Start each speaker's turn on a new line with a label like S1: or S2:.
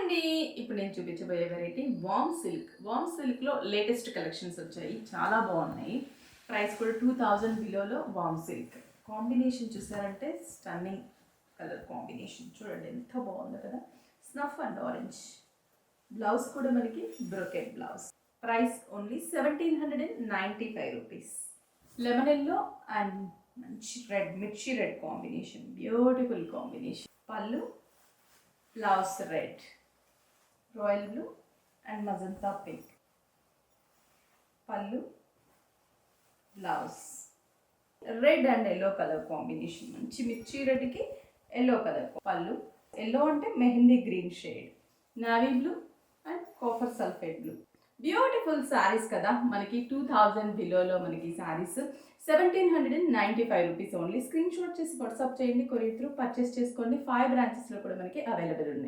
S1: అండి. ఇప్పుడు నేను చూపించబోయే వెరైటీ వామ్ సిల్క్లో లేటెస్ట్ కలెక్షన్స్ వచ్చాయి, చాలా బాగున్నాయి. ప్రైస్ కూడా 2000 బిలోలో వామ్ సిల్క్. కాంబినేషన్ చూసారంటే స్టన్నింగ్ కలర్ కాంబినేషన్, చూడండి ఎంత బాగుందో కదా. Snuff and orange. బ్లౌజ్ కూడా మనకి brocade blouse. Price only 1795 rupees. Lemon yellow and మంచి రెడ్, మిర్చి రెడ్ కాంబినేషన్, బ్యూటిఫుల్ కాంబినేషన్. పళ్ళు, blouse red, royal blue and magenta pink. పళ్ళు, blouse red and yellow colour combination, మంచి మిర్చి రెడ్కి ఎల్లో కలర్. పళ్ళు ఎల్లో అంటే mehndi green shade, navy blue and copper sulphate blue. Beautiful saris కదా. మనకి 2000 బిలోలో మనకి saris 1795 rupees only. Screenshot చేసి వాట్సాప్ చేయండి, కొరియర్ త్రూ పర్చేస్ చేసుకోండి. 5 బ్రాంచెస్లో కూడా మనకి అవైలబుల్ ఉన్నాయి.